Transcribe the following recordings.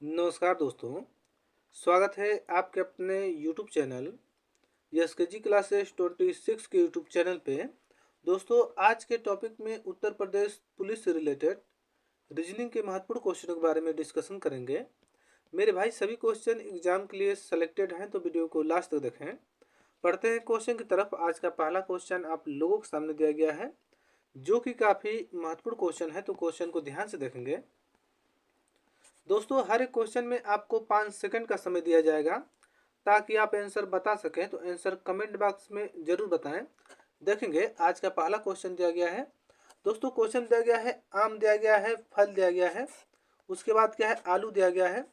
नमस्कार दोस्तों। स्वागत है आपके अपने यूट्यूब चैनल यस क्लासेस 26 के यूट्यूब चैनल पे। दोस्तों, आज के टॉपिक में उत्तर प्रदेश पुलिस से रिलेटेड रीजनिंग के महत्वपूर्ण क्वेश्चनों के बारे में डिस्कशन करेंगे। मेरे भाई, सभी क्वेश्चन एग्जाम के लिए सेलेक्टेड हैं, तो वीडियो को लास्ट तक देखें। पढ़ते हैं क्वेश्चन की तरफ। आज का पहला क्वेश्चन आप लोगों के सामने दिया गया है, जो कि काफ़ी महत्वपूर्ण क्वेश्चन है, तो क्वेश्चन को ध्यान से देखेंगे। दोस्तों, हर एक क्वेश्चन में आपको 5 सेकंड का समय दिया जाएगा ताकि आप आंसर बता सकें। तो आंसर कमेंट बॉक्स में जरूर बताएं। देखेंगे, आज का पहला क्वेश्चन दिया गया है। दोस्तों, क्वेश्चन दिया गया है, आम दिया गया है, फल दिया गया है, उसके बाद क्या है, आलू दिया गया है।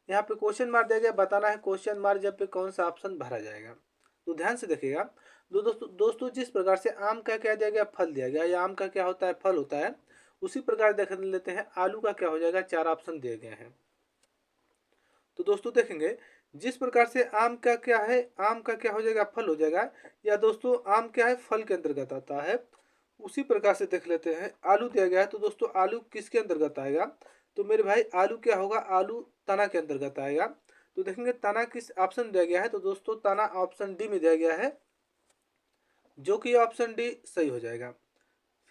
यहाँ पे क्वेश्चन मार्क दिया गया, बताना है क्वेश्चन मार्क जब पे कौन सा ऑप्शन भरा जाएगा। तो ध्यान से देखिएगा। दोस्तों, जिस प्रकार से आम का क्या दिया गया, फल दिया गया, या आम का क्या होता है, फल होता है, उसी प्रकार देख लेते हैं आलू का क्या हो जाएगा। 4 ऑप्शन दिए गए हैं। तो दोस्तों देखेंगे, जिस प्रकार से आम का क्या है, आम का क्या हो जाएगा, फल हो जाएगा, या दोस्तों आम क्या है, फल के अंतर्गत आता है, उसी प्रकार से देख लेते हैं आलू दिया गया है। तो दोस्तों आलू किसके अंतर्गत आएगा? तो मेरे भाई आलू क्या होगा, आलू तना के अंतर्गत आएगा। तो देखेंगे तना किस ऑप्शन दिया गया है। तो दोस्तों तना ऑप्शन डी में दिया गया है, जो कि ऑप्शन डी सही हो जाएगा।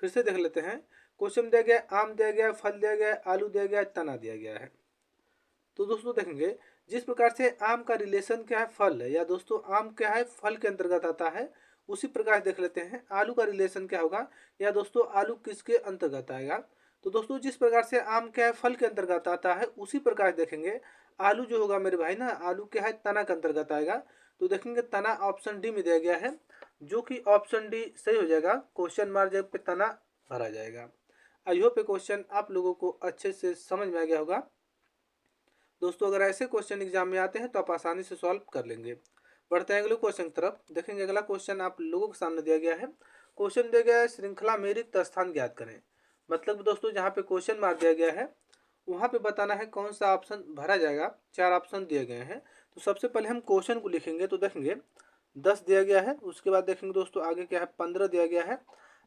फिर से देख लेते हैं। क्वेश्चन दिया गया, आम दिया गया, फल दिया गया, आलू दिया गया, तना दिया गया है। तो दोस्तों देखेंगे, जिस प्रकार से आम का रिलेशन क्या है, फल है, या दोस्तों आम क्या है, फल के अंतर्गत आता है, उसी प्रकार देख लेते हैं आलू का रिलेशन क्या होगा, या दोस्तों आलू किसके अंतर्गत आएगा। तो दोस्तों जिस प्रकार से आम क्या है, फल के अंतर्गत आता है, उसी प्रकार देखेंगे आलू जो होगा मेरे भाई ना, आलू क्या है, तना के अंतर्गत आएगा। तो देखेंगे तना ऑप्शन डी में दिया गया है, जो कि ऑप्शन डी सही हो जाएगा। क्वेश्चन मार्क जब पे तना भरा जाएगा। आई होप ये क्वेश्चन आप लोगों को अच्छे से समझ में आ गया होगा। दोस्तों, अगर ऐसे क्वेश्चन एग्जाम में आते हैं तो आप आसानी से सॉल्व कर लेंगे। बढ़ते हैं अगले क्वेश्चन की तरफ। देखेंगे, अगला क्वेश्चन आप लोगों के सामने दिया गया है। क्वेश्चन दिया गया है, श्रृंखला में रिक्त स्थान ज्ञात करें। मतलब दोस्तों, जहाँ पे क्वेश्चन मार्क दिया गया है, वहाँ पे बताना है कौन सा ऑप्शन भरा जाएगा। 4 ऑप्शन दिए गए हैं। तो सबसे पहले हम क्वेश्चन को लिखेंगे। तो देखेंगे 10 दिया गया है, उसके बाद देखेंगे दोस्तों आगे क्या है, 15 दिया गया है।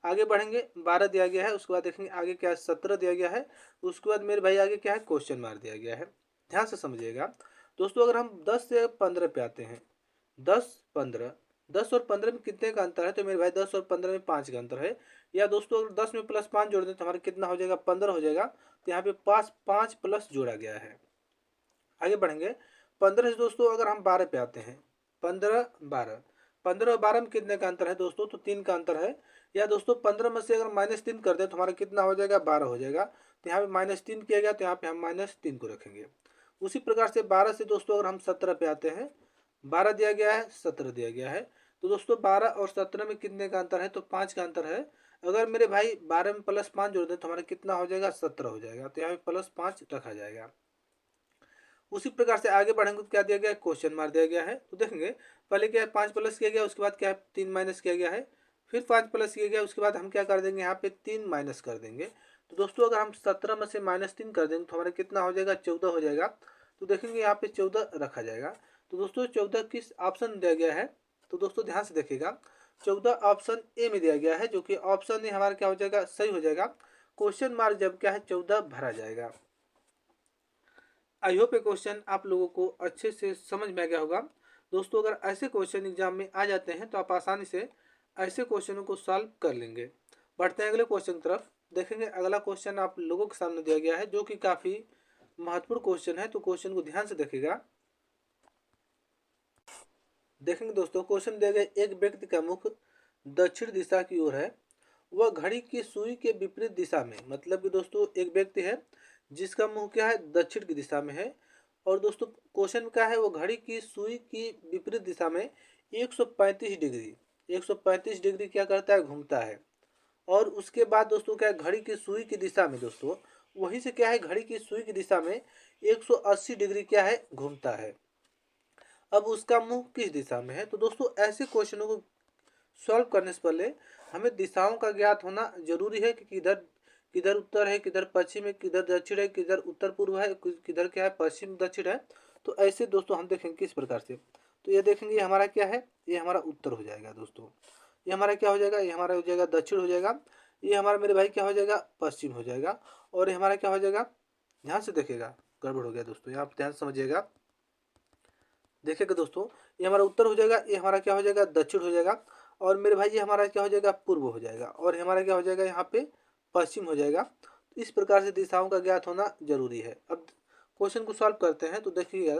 आगे बढ़ेंगे, 12 दिया गया है, उसके बाद देखेंगे आगे क्या है, 17 दिया गया है। उसके बाद मेरे भाई आगे क्या है, क्वेश्चन मार्क दिया गया है। ध्यान से समझिएगा। दोस्तों, अगर हम 10 से 15 पे आते हैं, 10 15, 10 और 15 में कितने का अंतर है? तो मेरे भाई 10 और 15 में 5 का अंतर है। या दोस्तों अगर 10 में प्लस 5 जोड़ दें तो हमारा कितना हो जाएगा, 15 हो जाएगा। तो यहाँ पे 5 5 प्लस जोड़ा गया है। आगे बढ़ेंगे, 15 से दोस्तों अगर हम 12 पे आते हैं, 15 12, 15 और 12 में कितने का अंतर है दोस्तों? तो 3 का अंतर है। या दोस्तों 15 में से अगर -3 कर दें तो हमारा कितना हो जाएगा, 12 हो जाएगा। तो यहाँ पे -3 किया गया, तो यहाँ पे हम -3 को रखेंगे। उसी प्रकार से 12 से दोस्तों अगर हम 17 पे आते हैं, 12 दिया गया है, 17 दिया गया है। तो दोस्तों 12 और 17 में कितने का अंतर है? तो 5 का अंतर है। अगर मेरे भाई 12 में प्लस 5 जोड़ दें तो हमारा कितना हो जाएगा, 17 हो जाएगा। तो यहाँ पे +5 रखा जाएगा। उसी प्रकार से आगे बढ़ेंगे तो क्या दिया गया है, क्वेश्चन मार्क दिया गया है। तो देखेंगे पहले क्या है, 5 प्लस किया गया, उसके बाद क्या है, 3 माइनस किया गया है। फिर 5 प्लस किया गया, उसके बाद हम क्या कर देंगे, यहाँ पे 3 माइनस कर देंगे। तो दोस्तों अगर हम 17 में से -3 कर देंगे तो हमारा कितना हो जाएगा, 14 हो जाएगा। तो देखेंगे यहाँ पे 14 रखा जाएगा। तो दोस्तों 14 किस ऑप्शन दिया गया है? तो दोस्तों ध्यान से देखिएगा, 14 ऑप्शन ए में दिया गया है, जो कि ऑप्शन ए हमारा क्या हो जाएगा, सही हो जाएगा। क्वेश्चन मार्क जब क्या है, 14 भरा जाएगा। आई होप ये क्वेश्चन आप लोगों को अच्छे से समझ में आ गया होगा। दोस्तों, अगर ऐसे क्वेश्चन एग्जाम में आ जाते हैं तो आप आसानी से ऐसे क्वेश्चनों को सॉल्व कर लेंगे। बढ़ते हैं अगले क्वेश्चन की तरफ। देखेंगे, अगला क्वेश्चन आप लोगों के सामने दिया गया है, जो कि काफ़ी महत्वपूर्ण क्वेश्चन है। तो क्वेश्चन को ध्यान से देखिएगा। देखेंगे दोस्तों, क्वेश्चन दिया गया, एक व्यक्ति का मुख दक्षिण दिशा की ओर है, वह घड़ी की सुई के विपरीत दिशा में, मतलब कि दोस्तों एक व्यक्ति है जिसका मुंह क्या है, दक्षिण की दिशा में है। और दोस्तों क्वेश्चन क्या है, वो घड़ी की सुई की विपरीत दिशा में 135 डिग्री, 135 डिग्री क्या करता है, घूमता है। और उसके बाद दोस्तों क्या है, घड़ी की सुई की दिशा में दोस्तों वहीं से क्या है, घड़ी की सुई की दिशा में 180 डिग्री क्या है, घूमता है। अब उसका मुंह किस दिशा में है? तो दोस्तों ऐसे क्वेश्चनों को सॉल्व करने से पहले हमें दिशाओं का ज्ञात होना जरूरी है कि किधर किधर उत्तर है, किधर पश्चिम है, किधर दक्षिण है, किधर उत्तर पूर्व है, किधर क्या है, पश्चिम दक्षिण है। तो ऐसे दोस्तों हम देखेंगे किस प्रकार से। तो ये देखेंगे, ये हमारा क्या है, ये हमारा उत्तर हो जाएगा दोस्तों। ये हमारा क्या हो जाएगा, ये हमारा हो जाएगा दक्षिण हो जाएगा। ये हमारा मेरे भाई क्या हो जाएगा, पश्चिम हो जाएगा। और ये हमारा क्या हो जाएगा, ध्यान से देखिएगा, गड़बड़ हो गया दोस्तों, यहाँ पे ध्यान से समझिएगा। देखिएगा दोस्तों, ये हमारा उत्तर हो जाएगा, ये हमारा क्या हो जाएगा, दक्षिण हो जाएगा, और मेरे भाई ये हमारा क्या हो जाएगा, पूर्व हो जाएगा, और ये हमारा क्या हो जाएगा, यहाँ पे पश्चिम हो जाएगा। तो इस प्रकार से दिशाओं का ज्ञात होना जरूरी है। अब क्वेश्चन को सॉल्व करते हैं, तो देखिएगा,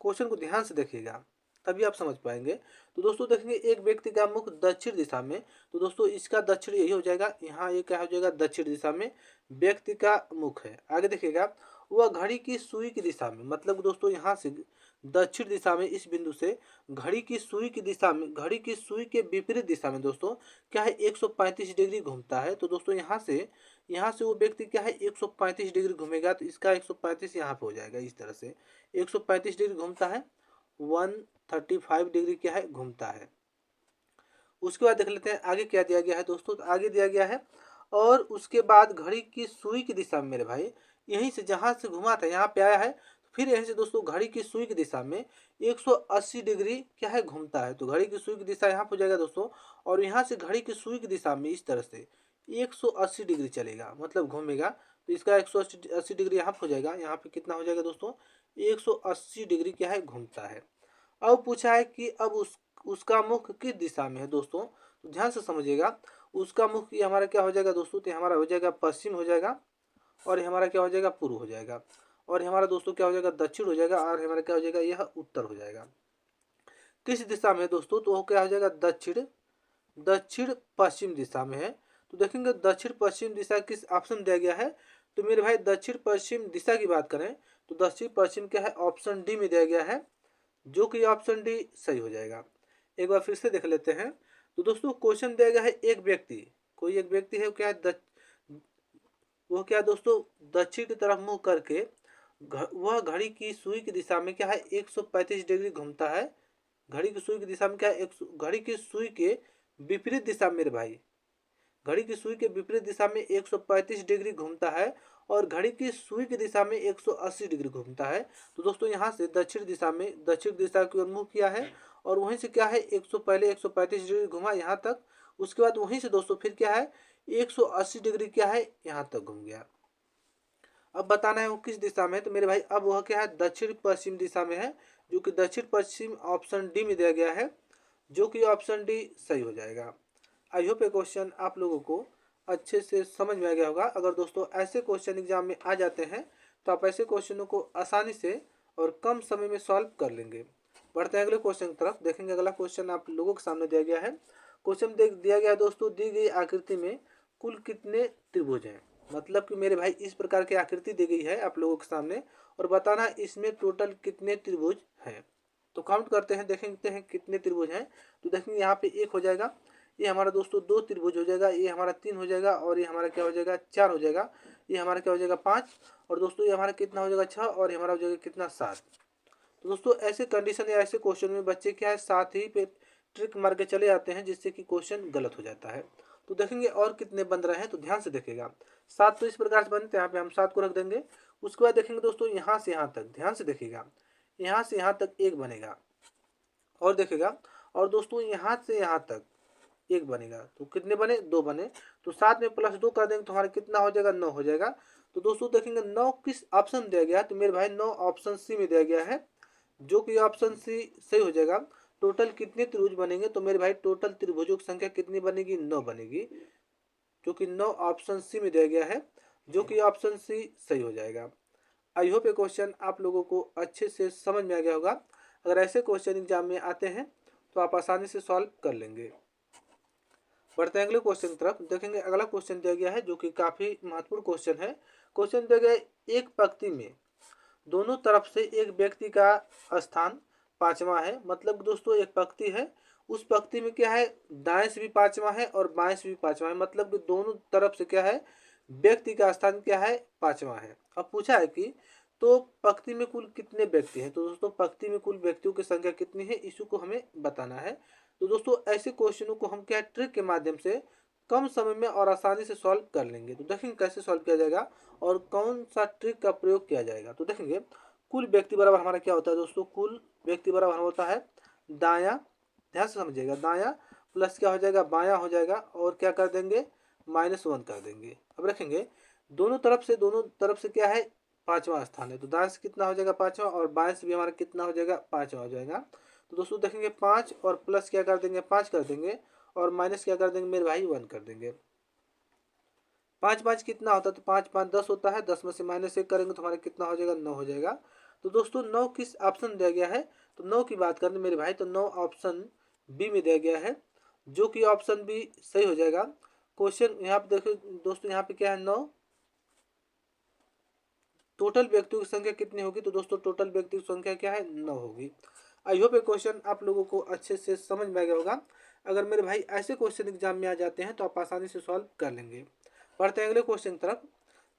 क्वेश्चन को ध्यान से देखिएगा, तभी आप समझ पाएंगे। तो दोस्तों देखेंगे, एक व्यक्ति का मुख दक्षिण दिशा में, तो दोस्तों इसका दक्षिण यही हो जाएगा, यहाँ ये क्या हो जाएगा, दक्षिण दिशा में व्यक्ति का मुख है। आगे देखिएगा, वह घड़ी की सुई की दिशा में, मतलब दोस्तों यहाँ से दक्षिण दिशा में, इस बिंदु से घड़ी की सुई की दिशा में, घड़ी की सुई के विपरीत दिशा में दोस्तों क्या है, 135 डिग्री घूमता है। तो दोस्तों यहाँ से वो व्यक्ति क्या है, 135 डिग्री घूमेगा, तो इसका 135 यहाँ पे हो जाएगा। इस तरह से 135 डिग्री घूमता है, 135 डिग्री क्या है, घूमता है। उसके बाद देख लेते हैं आगे क्या दिया गया है दोस्तों। तो आगे दिया गया है, और उसके बाद घड़ी की सुई की दिशा में मेरे भाई, यहीं से जहां से घुमा था यहाँ पे आया है, फिर यहीं से दोस्तों घड़ी की सुई की दिशा में 180 डिग्री क्या है, घूमता है। तो घड़ी की सुई की दिशा यहाँ पे हो जाएगा दोस्तों, और यहाँ से घड़ी की सुई की दिशा में इस तरह से 180 डिग्री चलेगा, मतलब घूमेगा। तो इसका 180 डिग्री यहाँ पे हो जाएगा, यहाँ पे कितना हो जाएगा दोस्तों, 180 डिग्री क्या है, घूमता है। अब पूछा है कि अब उसका मुख किस दिशा में है दोस्तों, तो ध्यान से समझिएगा। उसका मुख ये हमारा क्या हो जाएगा दोस्तों, तो हमारा हो जाएगा पश्चिम हो जाएगा, और ये हमारा क्या हो जाएगा, पूर्व हो जाएगा, और हमारा दोस्तों क्या हो जाएगा, दक्षिण हो जाएगा, और हमारा क्या हो जाएगा, यह उत्तर हो जाएगा। किस दिशा में दोस्तों, तो वो क्या हो जाएगा, दक्षिण दक्षिण पश्चिम दिशा में है। तो देखेंगे दक्षिण पश्चिम दिशा किस ऑप्शन दिया गया है, तो मेरे भाई दक्षिण पश्चिम दिशा की बात करें तो दक्षिण पश्चिम क्या है, ऑप्शन डी में दिया गया है, जो कि ऑप्शन डी सही हो जाएगा। एक बार फिर से देख लेते हैं। तो दोस्तों क्वेश्चन दिया गया है, एक व्यक्ति, कोई एक व्यक्ति है, क्या है वो क्या दोस्तों, दक्षिण की तरफ मुंह करके वह घड़ी की सुई की दिशा में क्या है, 135 डिग्री घूमता है। घड़ी की सुई की दिशा में क्या है, घड़ी की सुई के विपरीत दिशा में मेरे भाई, घड़ी की सुई के विपरीत दिशा में 135 डिग्री घूमता है, और घड़ी की सुई की दिशा में 180 डिग्री घूमता है। तो दोस्तों यहाँ से दक्षिण दिशा में, दक्षिण दिशा की ओर मुंह किया है, और वहीं से क्या है, पहले 135 डिग्री घुमा यहाँ तक, उसके बाद वहीं से दोस्तों फिर क्या है, 180 डिग्री क्या है, यहाँ तक घूम गया। अब बताना है वो किस दिशा में है, तो मेरे भाई अब वह क्या है, दक्षिण पश्चिम दिशा में है, जो कि दक्षिण पश्चिम ऑप्शन डी में दिया गया है, जो कि ऑप्शन डी सही हो जाएगा। आई होप ये क्वेश्चन आप लोगों को अच्छे से समझ में आ गया होगा। अगर दोस्तों ऐसे क्वेश्चन एग्जाम में आ जाते हैं, तो आप ऐसे क्वेश्चनों को आसानी से और कम समय में सॉल्व कर लेंगे। बढ़ते हैं अगले क्वेश्चन की तरफ। देखेंगे अगला क्वेश्चन आप लोगों के सामने दिया गया है। क्वेश्चन दिया गया है दोस्तों, दी गई आकृति में कुल कितने त्रिभुज हैं। मतलब कि मेरे भाई इस प्रकार की आकृति दी गई है आप लोगों के सामने, और बताना इसमें टोटल कितने त्रिभुज हैं। तो काउंट करते हैं, देखेंगे हैं कितने त्रिभुज हैं। तो देखेंगे यहाँ पे एक हो जाएगा, ये हमारा दोस्तों दो त्रिभुज हो जाएगा, ये हमारा तीन हो जाएगा, और ये हमारा क्या हो जाएगा, चार हो जाएगा, ये हमारा क्या हो जाएगा, पाँच, और दोस्तों ये हमारा कितना हो जाएगा, छः, और ये हमारा हो जाएगा कितना, सात। तो दोस्तों ऐसे कंडीशन या ऐसे क्वेश्चन में बच्चे क्या है, साथ ही पे ट्रिक मार के चले जाते हैं, जिससे कि क्वेश्चन गलत हो जाता है। तो देखेंगे और कितने बन रहे हैं, तो ध्यान से देखेगा। सात तो इस प्रकार से बनते हैं, यहाँ पे हम सात को रख देंगे। उसके बाद देखेंगे दोस्तों यहाँ से यहाँ तक, ध्यान से देखिएगा, यहाँ से यहाँ तक एक बनेगा, और देखेगा, और दोस्तों यहाँ से यहाँ तक एक बनेगा। तो कितने बने, दो बने। तो सात में प्लस दो कर देंगे तो हमारा कितना हो जाएगा, नौ हो जाएगा। तो दोस्तों देखेंगे नौ किस ऑप्शन दिया गया, तो मेरे भाई नौ ऑप्शन सी में दिया गया है, जो कि ऑप्शन सी सही हो जाएगा। टोटल कितने त्रिभुज बनेंगे, तो मेरे भाई टोटल त्रिभुजों की संख्या कितनी बनेगी, नौ बनेगी, जो कि नौ ऑप्शन सी में दिया गया है, जो कि ऑप्शन सी सही हो जाएगा। आई होप ये क्वेश्चन आप लोगों को अच्छे से समझ में आ गया होगा। अगर ऐसे क्वेश्चन एग्जाम में आते हैं तो आप आसानी से सॉल्व कर लेंगे। बढ़ते हैं अगले क्वेश्चन की तरफ। देखेंगे अगला क्वेश्चन दिया गया है, जो कि काफी महत्वपूर्ण क्वेश्चन है। क्वेश्चन दिया गया है, एक पंक्ति में दोनों तरफ से एक व्यक्ति का स्थान पांचवा है। मतलब दोस्तों एक पंक्ति है, उस पंक्ति में क्या है, दाएं से भी पांचवा है और बाएं से भी पांचवा है, मतलब कि दोनों तरफ से क्या है, व्यक्ति का स्थान क्या है, पांचवा है। अब पूछा है कि तो पंक्ति में कुल कितने व्यक्ति हैं, तो दोस्तों पंक्ति में कुल व्यक्तियों की संख्या कितनी है, इसी को हमें बताना है। तो दोस्तों ऐसे क्वेश्चनों को हम क्या ट्रिक के माध्यम से कम समय में और आसानी से सॉल्व कर लेंगे। तो देखेंगे कैसे सॉल्व किया जाएगा और कौन सा ट्रिक का प्रयोग किया जाएगा। तो देखेंगे कुल व्यक्ति बराबर हमारा क्या होता है दोस्तों, कुल व्यक्ति बराबर होता है दायां, ध्यान से समझिएगा, दायां प्लस क्या हो जाएगा, बायां हो जाएगा, और क्या कर देंगे, -1 कर देंगे। अब रखेंगे दोनों तरफ से क्या है, 5वां स्थान है। तो दाएं से कितना हो जाएगा 5वां, और बाएं से भी हमारा कितना हो जाएगा 5वां हो जाएगा। तो दोस्तों देखेंगे 5 और प्लस क्या कर देंगे 5 कर देंगे, और माइनस क्या कर देंगे मेरे भाई 1 कर देंगे। 5 5 कितना होता है, तो 5 5 10 होता है, 10 में से -1 करेंगे तो हमारा कितना हो जाएगा 9 हो जाएगा। तो दोस्तों 9 किस ऑप्शन दिया गया है, तो 9 की बात करें मेरे भाई तो 9 ऑप्शन बी में दिया गया है, जो कि ऑप्शन बी सही हो जाएगा। क्वेश्चन यहाँ पे देखो दोस्तों, यहाँ पे क्या है 9, टोटल व्यक्तियों की संख्या कितनी होगी, तो दोस्तों टोटल व्यक्तियों की संख्या क्या है 9 होगी। आई होप ये क्वेश्चन आप लोगों को अच्छे से समझ में आ गया होगा। अगर मेरे भाई ऐसे क्वेश्चन एग्जाम में आ जाते हैं तो आप आसानी से सॉल्व कर लेंगे। बढ़ते हैं अगले क्वेश्चन की तरफ।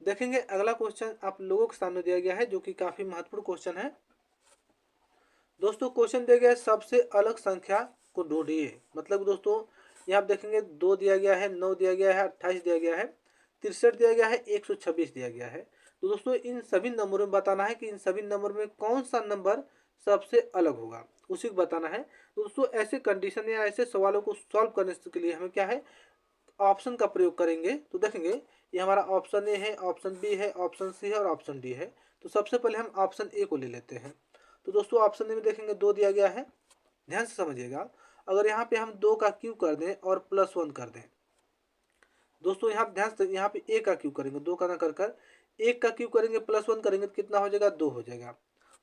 देखेंगे अगला क्वेश्चन आप लोगों के सामने दिया गया है, जो कि काफी महत्वपूर्ण क्वेश्चन है। दोस्तों क्वेश्चन दिया गया है सबसे अलग संख्या को ढूंढिए। मतलब दोस्तों यहाँ आप देखेंगे 2 दिया गया है, 9 दिया गया है, 28 दिया गया है, 63 दिया गया है, 126 दिया गया है। तो दोस्तों इन सभी नंबरों में बताना है कि इन सभी नंबर में कौन सा नंबर सबसे अलग होगा, उसी को बताना है। तो दोस्तों ऐसे कंडीशन या ऐसे सवालों को सॉल्व करने के लिए हमें क्या है ऑप्शन का प्रयोग करेंगे। तो देखेंगे ये हमारा ऑप्शन ए है, ऑप्शन बी है, ऑप्शन सी है और ऑप्शन डी है। तो सबसे पहले हम ऑप्शन ए को ले लेते हैं। तो दोस्तों ऑप्शन ए में देखेंगे 2 दिया गया है, ध्यान से समझिएगा। अगर यहाँ पे हम 2 का क्यूब कर दें और +1 कर दें, दोस्तों यहाँ ध्यान से यहाँ पे ए का क्यूब करेंगे, 2 का ना कर कर 1 का क्यूब करेंगे +1 करेंगे तो कितना हो जाएगा 2 हो जाएगा।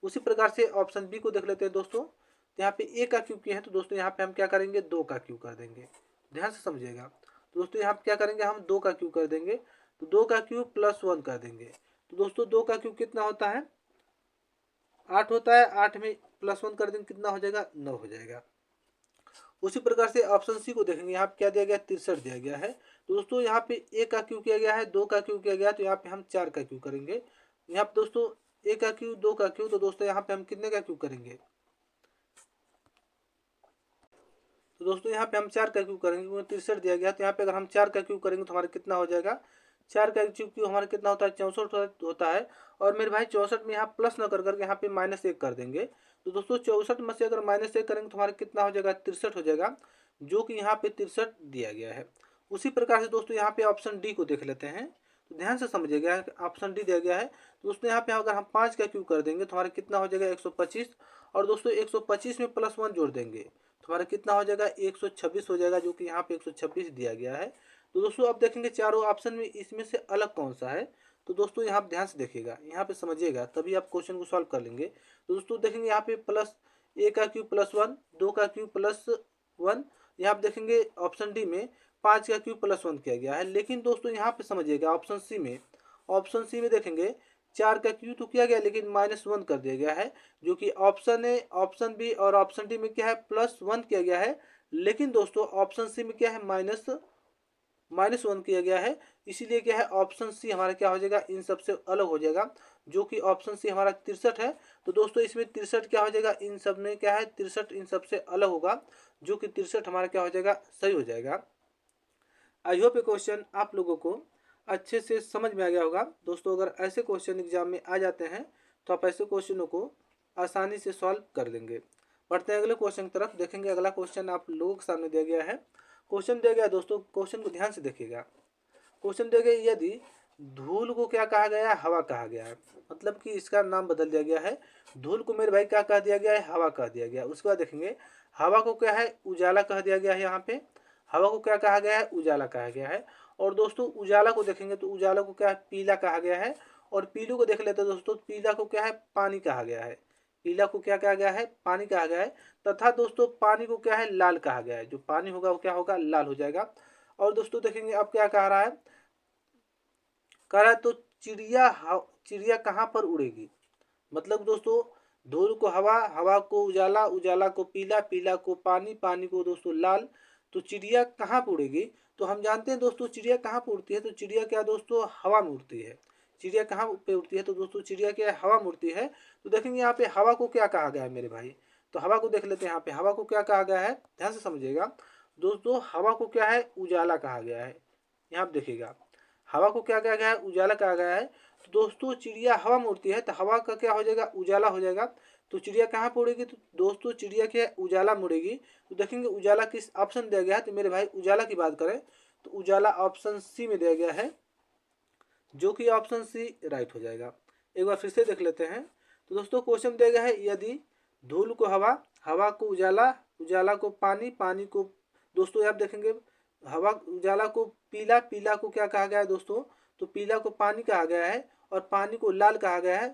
उसी प्रकार से ऑप्शन बी को देख लेते हैं दोस्तों। तो यहाँ पे ए का क्यूब किए हैं, तो दोस्तों यहाँ पे हम क्या करेंगे 2 का क्यूब कर देंगे, ध्यान से समझिएगा। तो दोस्तों यहाँ पे क्या करेंगे हम 2 का क्यूब कर देंगे, तो 2 का क्यूब +1 कर देंगे। तो दोस्तों 2 का क्यूब कितना होता है 8 होता है, 8 में +1 कर देंगे कितना हो जाएगा 9 हो जाएगा। उसी प्रकार से ऑप्शन सी को देखेंगे, यहाँ पे क्या दिया गया 63 दिया गया है। तो दोस्तों यहाँ पे ए का क्यूब किया गया है, 2 का क्यूब किया गया है, तो यहाँ पे हम 4 का क्यूब करेंगे। यहाँ पे दोस्तों ए का क्यूब 2 का क्यूब, तो दोस्तों यहाँ पे हम कितने का क्यूब करेंगे, तो दोस्तों यहाँ पे हम 4 का क्यूब करेंगे क्योंकि 63 दिया गया। तो यहाँ पे अगर हम 4 का क्यूब करेंगे तो हमारा कितना हो जाएगा 4 का क्यूब हमारा कितना होता है 64 होता है। और मेरे भाई 64 में यहाँ प्लस न कर करके यहाँ पे -1 कर देंगे। तो दोस्तों 64 में से अगर -1 करेंगे तो हमारा कितना हो जाएगा 63 हो जाएगा, जो कि यहाँ पे 63 दिया गया है। उसी प्रकार से दोस्तों यहाँ पे ऑप्शन डी को देख लेते हैं। तो ध्यान से समझिएगा ऑप्शन डी दिया गया है। तो दोस्तों यहाँ पे अगर हम 5 का क्यूब कर देंगे तो हमारा कितना हो जाएगा 125, और दोस्तों 125 में +1 जोड़ देंगे तो हमारा कितना हो जाएगा 126 हो जाएगा, जो कि यहाँ पे 126 दिया गया है। तो दोस्तों अब देखेंगे चारों ऑप्शन में इसमें से अलग कौन सा है। तो दोस्तों यहाँ ध्यान से देखिएगा, यहाँ पे समझिएगा तभी आप क्वेश्चन को सॉल्व कर लेंगे। तो दोस्तों देखेंगे यहाँ पे प्लस ए का क्यूब +1, 2 का क्यूब +1, यहाँ पे देखेंगे ऑप्शन डी में 5 का क्यूब +1 किया गया है। लेकिन दोस्तों यहाँ पे समझिएगा ऑप्शन सी में देखेंगे 4 का क्यूब तो किया गया लेकिन -1 कर दिया गया है, जो कि ऑप्शन ए, ऑप्शन बी और ऑप्शन डी में क्या है +1 किया गया है। लेकिन दोस्तों ऑप्शन सी में क्या है -1 किया गया है। इसीलिए क्या है ऑप्शन सी हमारा क्या हो जाएगा इन सबसे अलग हो जाएगा, जो कि ऑप्शन सी हमारा 63 है। तो दोस्तों इसमें 63 क्या हो जाएगा इन सब में क्या है 63 इन सबसे अलग होगा, जो कि 63 हमारा क्या हो जाएगा सही हो जाएगा। आई होप ये क्वेश्चन आप लोगों को अच्छे से समझ में आ गया होगा। दोस्तों अगर ऐसे क्वेश्चन एग्जाम में आ जाते हैं तो आप ऐसे क्वेश्चनों को आसानी से सॉल्व कर लेंगे। बढ़ते हैं अगले क्वेश्चन की तरफ। देखेंगे अगला क्वेश्चन आप लोगों के सामने दिया गया है। क्वेश्चन दिया गया है दोस्तों, क्वेश्चन को ध्यान से देखिएगा। क्वेश्चन दिया गया यदि धूल को क्या कहा गया है हवा कहा गया है, मतलब कि इसका नाम बदल दिया गया है। धूल को मेरे भाई क्या कह दिया गया है हवा कह दिया गया। उसके बाद देखेंगे हवा को क्या है उजाला कह दिया गया है। यहाँ पे हवा को क्या कहा गया है उजाला कहा गया है। और दोस्तों उजाला को देखेंगे तो उजाला को क्या है पीला कहा गया है। और पीलू को देख लेते हैं दोस्तों, पीला को क्या है पानी कहा गया है। पीला को क्या कहा गया है पानी कहा गया है। तथा दोस्तों पानी को क्या है लाल कहा गया है। जो पानी होगा वो क्या होगा लाल हो जाएगा। और दोस्तों देखेंगे अब क्या कह रहा है, कह रहा है तो चिड़िया कहाँ पर उड़ेगी। मतलब दोस्तों धूल को हवा, हवा को उजाला, उजाला को पीला, पीला को पानी, पानी को दोस्तों लाल। तो चिड़िया कहाँ पर उड़ेगी, तो हम जानते हैं दोस्तों चिड़िया कहाँ पर उड़ती है। तो चिड़िया क्या दोस्तों हवा में उड़ती है। चिड़िया कहाँ पे उड़ती है, तो दोस्तों चिड़िया क्या हवा में उड़ती है। तो देखेंगे यहाँ पे हवा को क्या कहा गया है मेरे भाई, तो हवा को देख लेते हैं। यहाँ पे हवा को क्या कहा गया है, ध्यान से समझिएगा दोस्तों। हवा को क्या है उजाला कहा गया है। यहाँ पे देखिएगा हवा को क्या कहा गया है उजाला कहा गया है। तो दोस्तों चिड़िया हवा में उड़ती है तो हवा का क्या हो जाएगा उजाला हो जाएगा। तो चिड़िया कहाँ पर उड़ेगी, तो दोस्तों चिड़िया क्या है उजाला में उड़ेगी। तो देखेंगे उजाला किस ऑप्शन दिया गया है, तो मेरे भाई उजाला की बात करें तो उजाला ऑप्शन सी में दिया गया है, जो कि ऑप्शन सी राइट हो जाएगा। एक बार फिर से देख लेते हैं। तो दोस्तों क्वेश्चन दिया गया है, यदि धूल को हवा, हवा को उजाला, उजाला को पानी, पानी को दोस्तों आप देखेंगे हवा उजाला को पीला, पीला को क्या कहा गया है दोस्तों, तो पीला को पानी कहा गया है और पानी को लाल कहा गया है।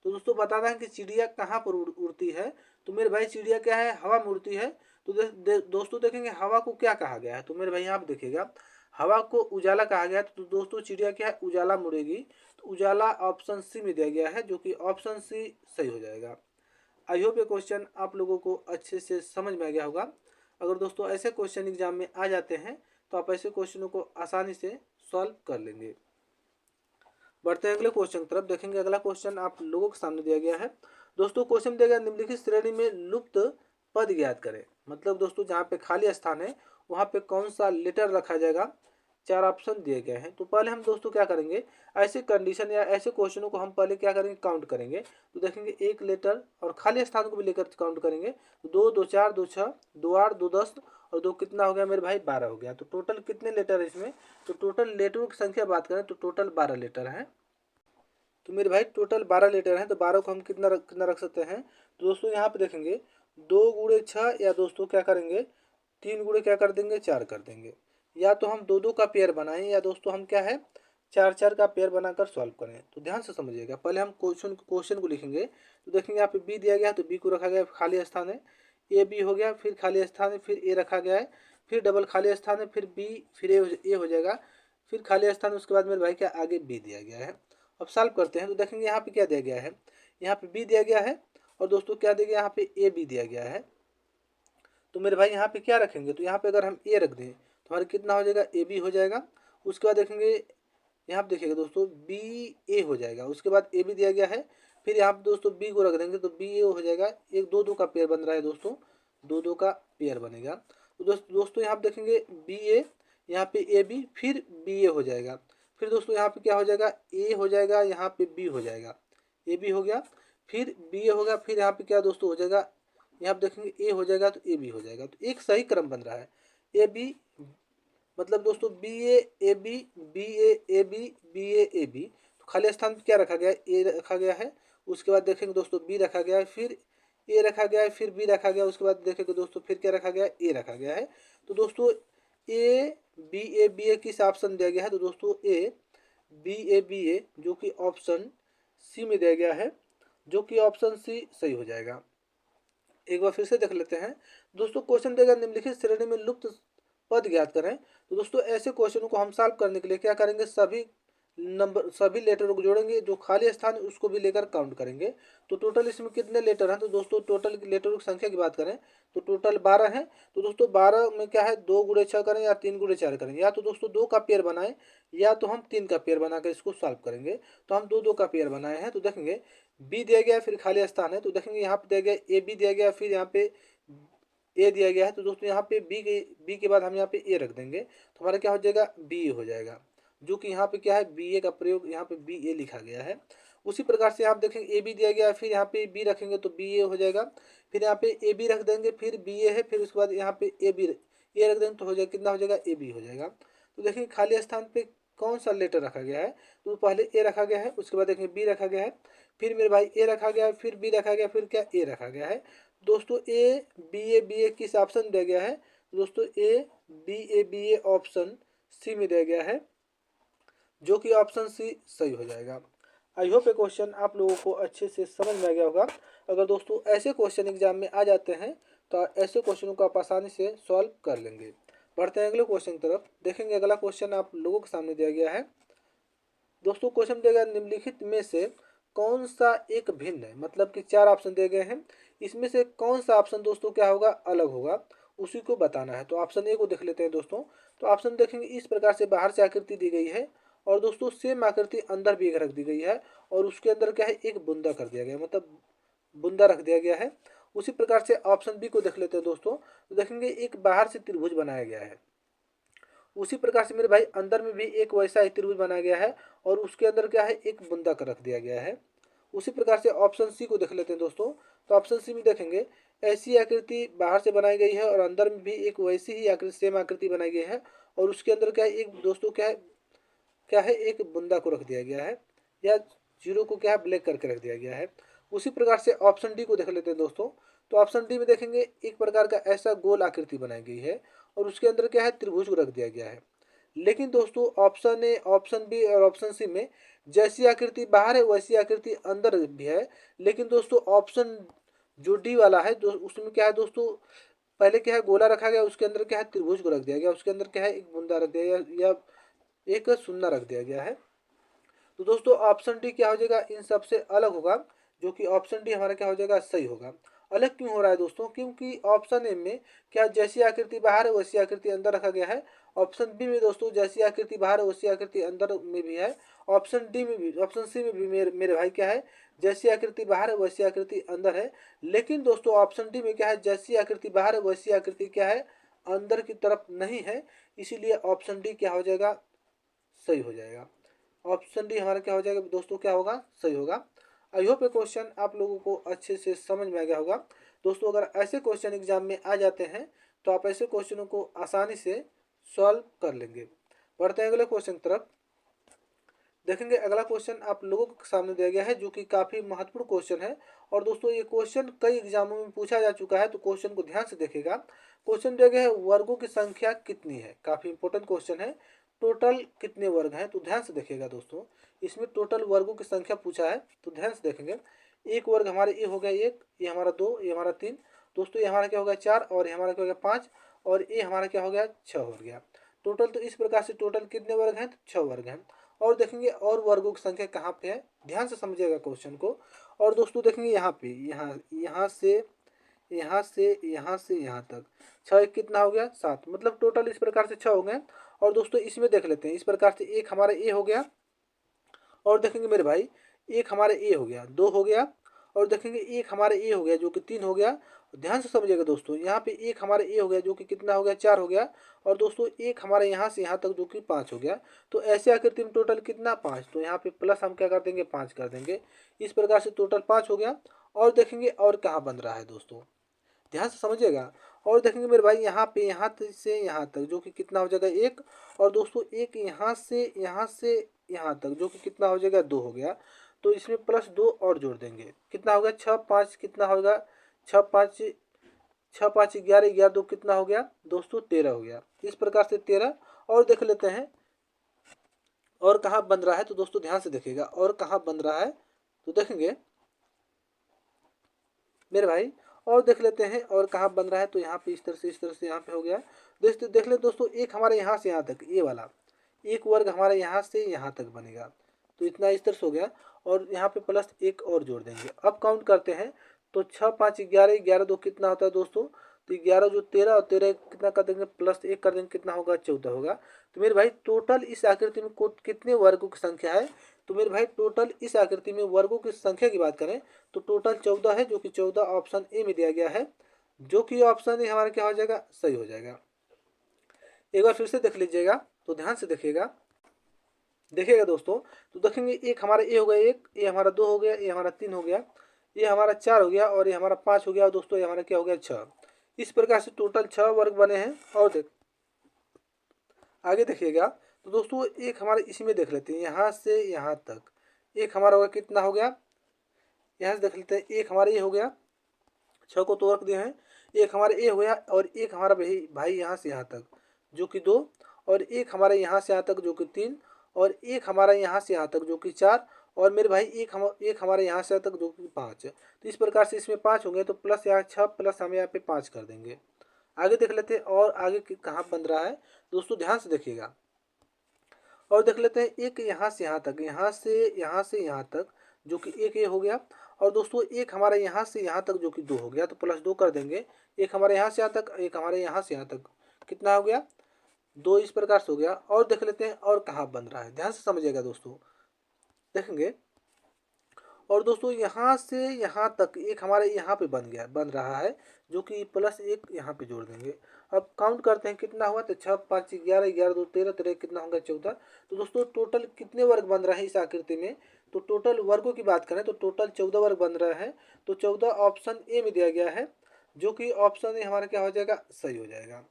तो दोस्तों बताना है कि चिड़िया कहाँ पर उड़ती है। तो मेरे भाई चिड़िया क्या है, हवा में उड़ती है। तो दोस्तों देखेंगे हवा को क्या कहा गया है, तो मेरे भाई यहाँ पे देखिएगा हवा को उजाला कहा गया है। तो दोस्तों चिड़िया क्या है, उजाला मुड़ेगी। तो उजाला ऑप्शन सी में दिया गया है, जो कि ऑप्शन सी सही हो जाएगा। आई होप ये क्वेश्चन आप लोगों को अच्छे से समझ में आ गया होगा। अगर दोस्तों ऐसे क्वेश्चन एग्जाम में आ जाते हैं तो आप ऐसे क्वेश्चनों को आसानी से सॉल्व कर लेंगे। बढ़ते हैं अगले क्वेश्चन की तरफ। देखेंगे अगला क्वेश्चन आप लोगों के सामने दिया गया है। दोस्तों क्वेश्चन दिया गया, निम्नलिखित श्रेणी में लुप्त पद ज्ञात करें। मतलब दोस्तों जहाँ पे खाली स्थान है वहाँ पे कौन सा लेटर रखा जाएगा, 4 ऑप्शन दिए गए हैं। तो पहले हम दोस्तों क्या करेंगे, ऐसे कंडीशन या ऐसे क्वेश्चनों को हम पहले क्या करेंगे, काउंट करेंगे। तो देखेंगे एक लेटर और खाली स्थान को भी लेकर काउंट करेंगे। तो 2 2 4 2 6 2 8 2 10 और 2 कितना हो गया मेरे भाई, 12 हो गया। तो टोटल कितने लेटर है इसमें, तो टोटल लेटरों की संख्या बात करें तो टोटल 12 लेटर हैं। तो मेरे भाई टोटल 12 लेटर हैं। तो 12 को हम कितना रख सकते हैं, तो दोस्तों यहाँ पे देखेंगे 2 गुणे 6 या दोस्तों क्या करेंगे 3 गुणे क्या कर देंगे 4 कर देंगे। या तो हम 2 2 का पेयर बनाएं या दोस्तों हम क्या है 4 4 का पेयर बनाकर सॉल्व करें। तो ध्यान से समझिएगा, पहले हम क्वेश्चन को लिखेंगे। तो देखेंगे यहाँ पे बी दिया गया है तो बी को रखा गया है, खाली स्थान है। ए बी हो गया, फिर खाली स्थान है, फिर ए रखा गया है, फिर डबल खाली स्थान है, फिर बी, फिर ए हो जाएगा, फिर खाली स्थान, उसके बाद मेरे भाई क्या आगे बी दिया गया है। अब सॉल्व करते हैं। तो देखेंगे यहाँ पे क्या दिया गया है, यहाँ पे बी दिया गया है और दोस्तों क्या दिया गया, यहाँ पे ए बी दिया गया है। तो मेरे भाई यहाँ पे क्या रखेंगे, तो यहाँ पे अगर हम ए रख दें तो हमारे कितना हो जाएगा, ए बी हो जाएगा। उसके बाद देखेंगे यहाँ पे देखिएगा दोस्तों बी ए हो जाएगा। उसके बाद ए बी दिया गया है, फिर यहाँ पे दोस्तों बी को रख देंगे तो बी ए हो जाएगा। एक 2 2 का पेयर बन रहा है दोस्तों, 2 2 का पेयर बनेगा। तो दोस्तों यहाँ पे देखेंगे बी ए, यहाँ पे ए बी, फिर बी ए हो जाएगा। फिर दोस्तों यहाँ पे क्या हो जाएगा, ए हो जाएगा, यहाँ पे बी हो जाएगा, ए बी हो गया, फिर बी ए होगा, फिर यहाँ पे क्या दोस्तों हो जाएगा, यहाँ पे देखेंगे ए हो जाएगा तो ए बी हो जाएगा। तो एक सही क्रम बन रहा है, ए बी मतलब दोस्तों B A B, B A B, B A B. तो खाली स्थान पे क्या रखा गया है, ए रखा गया है। उसके बाद देखेंगे दोस्तों बी रखा गया है, फिर ए रखा गया है, फिर बी रखा गया। उसके बाद देखेंगे दोस्तों फिर क्या रखा गया है, ए रखा गया है। तो दोस्तों ए बी ए किस ऑप्शन दिया गया है, तो दोस्तों बी ए जो कि ऑप्शन सी में दिया गया है, जो कि ऑप्शन सी सही हो जाएगा। एक बार फिर से देख लेते हैं। दोस्तों क्वेश्चन देगा, निम्नलिखित श्रेणी में लुप्त पद ज्ञात करें। तो दोस्तों ऐसे क्वेश्चनों को हम सॉल्व करने के लिए क्या करेंगे, सभी लेटरों को जोड़ेंगे, जो खाली स्थान है उसको भी लेकर काउंट करेंगे। तो टोटल इसमें कितने लेटर हैं, तो दोस्तों टोटल लेटरों की संख्या की बात करें तो टोटल 12 हैं। तो दोस्तों 12 में क्या है, 2 गुणे 6 करें या 3 गुणे 4 करें, या तो दोस्तों 2 का पेयर बनाएं या तो हम 3 का पेयर बनाकर इसको सॉल्व करेंगे। तो हम 2 2 का पेयर बनाए हैं। तो देखेंगे बी दिया गया फिर खाली स्थान है। तो देखेंगे यहाँ पे दिया गया ए बी दिया गया, फिर यहाँ पे ए दिया गया है। तो दोस्तों यहाँ पे बी के बाद हम यहाँ पे ए रख देंगे तो हमारा क्या हो जाएगा, बी ए हो जाएगा। जो कि यहाँ पे क्या है, बी ए का प्रयोग यहाँ पे बी ए लिखा गया है। उसी प्रकार से आप देखेंगे ए बी दिया गया है, फिर यहाँ पे बी रखेंगे तो बी ए हो जाएगा। फिर यहाँ पे ए बी रख देंगे, फिर बी ए है, फिर उसके बाद यहाँ पे ए रख देंगे तो हो जाएगा कितना हो जाएगा, ए बी हो जाएगा। तो देखेंगे खाली स्थान पे कौन सा लेटर रखा गया है, तो पहले ए रखा गया है, उसके बाद देखेंगे बी रखा गया है, फिर मेरे भाई ए रखा गया है, फिर बी रखा गया, फिर क्या ए रखा गया है। दोस्तों बी ए किस ऑप्शन दिया गया है, दोस्तों बी ए ऑप्शन सी में दिया गया है, जो कि ऑप्शन सी सही हो जाएगा। आई होप ये क्वेश्चन आप लोगों को अच्छे से समझ में आ गया होगा। अगर दोस्तों ऐसे क्वेश्चन एग्जाम में आ जाते हैं तो ऐसे क्वेश्चनों को आप आसानी से सॉल्व कर लेंगे। बढ़ते हैं अगले क्वेश्चन की तरफ। देखेंगे अगला क्वेश्चन आप लोगों के सामने दिया गया है। दोस्तों क्वेश्चन दिया गया, निम्नलिखित में से कौन सा एक भिन्न है, मतलब कि 4 ऑप्शन दिए गए हैं, इसमें से कौन सा ऑप्शन दोस्तों क्या होगा, अलग होगा, उसी को बताना है। तो ऑप्शन ए को देख लेते हैं दोस्तों। तो ऑप्शन देखेंगे इस प्रकार से बाहर से आकृति दी गई है और दोस्तों सेम आकृति अंदर भी एक रख दी गई है और उसके अंदर क्या है, एक बुंदा कर दिया गया, मतलब बुंदा रख दिया गया है। उसी प्रकार से ऑप्शन बी को देख लेते हैं दोस्तों। तो देखेंगे एक बाहर से त्रिभुज बनाया गया है। उसी प्रकार से मेरे भाई अंदर में भी एक वैसा ही त्रिभुज बनाया गया है और उसके अंदर क्या है, एक बुंदा कर रख दिया गया है। उसी प्रकार से ऑप्शन सी को देख लेते हैं दोस्तों। तो ऑप्शन सी में देखेंगे ऐसी आकृति बाहर से बनाई गई है और अंदर में भी एक वैसी ही आकृति सेम आकृति बनाई गई है और उसके अंदर क्या है, एक दोस्तों क्या है एक बुंदा को रख दिया गया है। या जीरो को क्या है ब्लैक करके रख दिया गया है। उसी प्रकार से ऑप्शन डी को देख लेते हैं दोस्तों। तो ऑप्शन डी में देखेंगे एक प्रकार का ऐसा गोल आकृति बनाई गई है और उसके अंदर क्या है त्रिभुज को रख दिया गया है। लेकिन दोस्तों ऑप्शन ए, ऑप्शन बी और ऑप्शन सी में जैसी आकृति बाहर है वैसी आकृति अंदर भी है। लेकिन दोस्तों ऑप्शन जो डी वाला है उसमें क्या है दोस्तों, पहले क्या है गोला रखा गया, उसके अंदर क्या है त्रिभुज को रख दिया गया, उसके अंदर क्या है एक बुंदा रख दिया गया या एक शून्य रख दिया गया है। तो दोस्तों ऑप्शन डी क्या हो जाएगा, इन सबसे अलग होगा, जो कि ऑप्शन डी हमारा क्या हो जाएगा सही होगा। अलग क्यों हो रहा है दोस्तों, क्योंकि ऑप्शन ए में क्या जैसी आकृति बाहर है वैसी आकृति अंदर रखा गया है। ऑप्शन बी में दोस्तों जैसी आकृति बाहर है वैसी आकृति अंदर में भी है। ऑप्शन डी में भी, ऑप्शन सी में भी मेरे भाई क्या है जैसी आकृति बाहर है वैसी आकृति अंदर है। लेकिन दोस्तों ऑप्शन डी में क्या है जैसी आकृति बाहर है वैसी आकृति क्या है अंदर की तरफ नहीं है। इसीलिए ऑप्शन डी क्या हो जाएगा सही हो जाएगा। ऑप्शन डी हमारा क्या हो जाएगा दोस्तों, क्या होगा सही होगा। आई होप ये क्वेश्चन आप लोगों को अच्छे से समझ में आ गया होगा। दोस्तों अगर ऐसे क्वेश्चन एग्जाम में आ जाते हैं तो आप ऐसे क्वेश्चनों को आसानी से सॉल्व कर लेंगे। बढ़ते हैं अगले क्वेश्चन की तरफ। देखेंगे अगला क्वेश्चन आप लोगों के सामने दिया गया है जो कि काफ़ी महत्वपूर्ण क्वेश्चन है। और दोस्तों ये क्वेश्चन कई एग्जामों में पूछा जा चुका है, तो क्वेश्चन को ध्यान से देखेगा। क्वेश्चन दिया गया है वर्गों की संख्या कितनी है, काफ़ी इंपॉर्टेंट क्वेश्चन है। टोटल कितने वर्ग हैं, तो ध्यान से देखिएगा दोस्तों। इसमें टोटल वर्गों की संख्या पूछा है तो ध्यान से देखेंगे। एक वर्ग हमारे ये हो गया एक, ये हमारा दो, ये हमारा तीन, दोस्तों ये हमारा क्या हो गया चार, और ये हमारा क्या हो गया पाँच, और ये हमारा क्या हो गया छः हो गया टोटल। तो इस प्रकार से टोटल कितने वर्ग हैं, तो छः वर्ग हैं। और देखेंगे और वर्गों की संख्या कहाँ पे है, ध्यान से समझिएगा क्वेश्चन को। और दोस्तों देखेंगे यहाँ पे यहाँ से यहाँ तक छः कितना हो गया सात, मतलब टोटल इस प्रकार से छः हो गए। और दोस्तों इसमें देख लेते हैं इस प्रकार से एक हमारा ए हो गया, और देखेंगे मेरे भाई एक हमारा ए हो गया, दो हो गया, और देखेंगे एक हमारा ए हो गया जो कि तीन हो गया। ध्यान से समझिएगा दोस्तों, यहाँ पे एक हमारा ए हो गया जो कि कितना हो गया चार हो गया, और दोस्तों एक हमारे यहाँ से यहाँ तक जो कि पाँच हो गया। तो ऐसे आकृति में टोटल कितना पाँच, तो यहाँ पे प्लस हम क्या कर देंगे पाँच कर देंगे। इस प्रकार से टोटल पाँच हो गया। और देखेंगे और कहाँ बन रहा है दोस्तों, ध्यान से समझिएगा। और देखेंगे मेरे भाई यहाँ पे से यहाँ तक जो कि कितना हो जाएगा एक, और दोस्तों एक यहाँ से यहाँ तक जो कि कितना हो जाएगा दो हो गया। तो इसमें प्लस दो और जोड़ देंगे, कितना हो गया छः पाँच, कितना होगा छः पाँच ग्यारह, ग्यारह दो कितना हो गया दोस्तों तेरह हो गया। इस प्रकार से तेरह। और देख लेते हैं और कहाँ बन रहा है, तो दोस्तों ध्यान से देखिएगा और कहाँ बन रहा है, तो देखेंगे मेरे भाई और देख लेते हैं और कहाँ बन रहा है। तो यहाँ पे इस तरह से यहाँ पे हो गया। देख ले दोस्तों एक हमारे यहाँ से यहाँ तक ये वाला एक वर्ग हमारे यहाँ से यहाँ तक बनेगा, तो इतना इस तरह से हो गया। और यहाँ पे प्लस एक और जोड़ देंगे। अब काउंट करते हैं तो छः पाँच ग्यारह, ग्यारह दो कितना होता है दोस्तों, तो ग्यारह जो तेरह, और तेरह कितना कर देंगे प्लस एक कर देंगे, कितना होगा चौदह होगा। तो मेरे भाई टोटल इस आकृति में कितने वर्गों की संख्या है, तो मेरे भाई टोटल इस आकृति में वर्गों की संख्या की बात करें तो टोटल 14 है, जो कि 14 ऑप्शन ए में दिया गया है, जो कि ऑप्शन ए हमारा क्या हो जाएगा सही हो जाएगा। एक बार फिर से देख लीजिएगा, तो ध्यान से देखिएगा दोस्तों। तो देखेंगे एक हमारा ए हो गया एक, ये हमारा दो हो गया, ये हमारा तीन हो गया, ये हमारा चार हो गया, और ये हमारा पाँच हो गया, और दोस्तों ये हमारा क्या हो गया छः। इस प्रकार से टोटल छः वर्ग बने हैं। और आगे देखिएगा तो दोस्तों एक हमारे इसमें देख लेते हैं यहाँ से यहाँ तक एक हमारा होगा कितना हो गया, यहाँ से देख लेते हैं एक हमारा ये हो गया, छः को तो वर्ग दिए हैं, एक हमारा ए हो गया, और एक हमारा भाई यहाँ से यहाँ तक जो कि दो, और एक हमारा यहाँ से यहाँ तक जो कि तीन, और एक हमारा यहाँ से यहाँ तक जो कि चार, और मेरे भाई एक हमारे यहाँ से यहाँ तक जो कि पाँच। तो इस प्रकार से इसमें पाँच होंगे, तो प्लस यहाँ छः प्लस हम यहाँ पे पाँच कर देंगे। आगे देख लेते हैं और आगे कहाँ बन रहा है दोस्तों, ध्यान से देखिएगा। और देख लेते हैं एक यहाँ से यहाँ तक, यहाँ तक जो कि एक ये हो गया, और दोस्तों एक हमारे यहाँ से यहाँ तक जो कि दो हो गया, तो प्लस दो कर देंगे। एक हमारे यहाँ से यहाँ तक, एक हमारे यहाँ से यहाँ तक कितना हो गया दो, इस प्रकार से हो गया। और देख लेते हैं और कहाँ बन रहा है, ध्यान से समझिएगा दोस्तों। देखेंगे और दोस्तों यहाँ से यहाँ तक एक हमारे यहाँ पे बन रहा है, जो कि प्लस एक यहाँ पे जोड़ देंगे। अब काउंट करते हैं कितना हुआ, तो छः पाँच ग्यारह, ग्यारह दो तेरह, तेरह कितना होगा चौदह। तो दोस्तों टोटल कितने वर्ग बन रहे हैं इस आकृति में, तो टोटल वर्गों की बात करें तो टोटल 14 वर्ग बन रहे हैं। तो 14 ऑप्शन ए में दिया गया है, जो कि ऑप्शन ए हमारा क्या हो जाएगा सही हो जाएगा।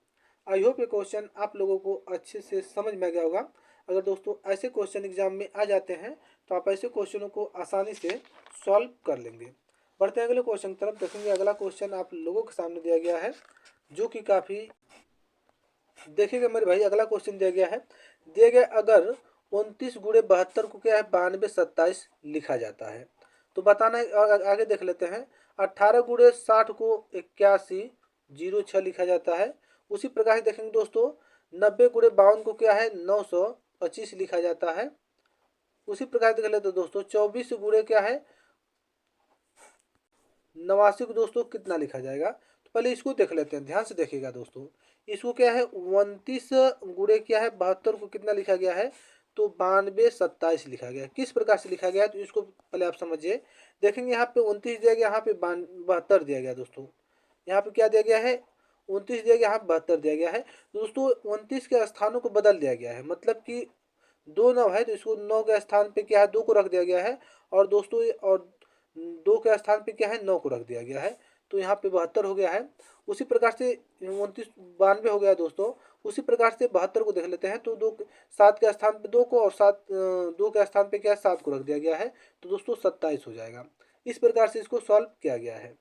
आई होप ये क्वेश्चन आप लोगों को अच्छे से समझ में आ गया होगा। अगर दोस्तों ऐसे क्वेश्चन एग्जाम में आ जाते हैं तो आप ऐसे क्वेश्चनों को आसानी से सॉल्व कर लेंगे। बढ़ते हैं अगले क्वेश्चन की तरफ। देखेंगे अगला क्वेश्चन आप लोगों के सामने दिया गया है जो कि काफ़ी, देखिएगा मेरे भाई अगला क्वेश्चन दिया गया है, दिया गया अगर 29 × 72 को क्या है 92 27 लिखा जाता है तो बताना है। आगे देख लेते हैं। 18 × 60 को 8106 लिखा जाता है। उसी प्रकार से देखेंगे दोस्तों 90 × 52 को क्या है 925 लिखा जाता है। उसी प्रकार देख लेते हैं दोस्तों 24 गुणे क्या है 89 को दोस्तों कितना लिखा जाएगा। तो पहले इसको देख लेते हैं, ध्यान से देखिएगा दोस्तों। इसको क्या है 29 गुणे क्या है 72 को कितना लिखा गया है तो 92 27 लिखा गया है। किस प्रकार से लिखा गया है तो इसको पहले आप समझिए। देखेंगे यहाँ पे 29 दिया गया, यहाँ पे 72 दिया गया दोस्तों। यहाँ पे क्या दिया गया है 29 दिया गया, यहाँ 72 दिया गया है। दोस्तों 29 के स्थानों को बदल दिया गया है, मतलब कि 2 9 है तो इसको 9 के स्थान पे क्या है 2 को रख दिया गया है। और दोस्तों और 2 के स्थान पे क्या है 9 को रख दिया गया है, तो यहाँ पे 72 हो गया है। उसी प्रकार से 29 92 हो गया दोस्तों। उसी प्रकार से 72 को देख लेते हैं तो 7 के स्थान पे 2 को और 2 के स्थान पे क्या है 7 को रख दिया गया है, तो दोस्तों 27 हो जाएगा। इस प्रकार से इसको सॉल्व किया गया है।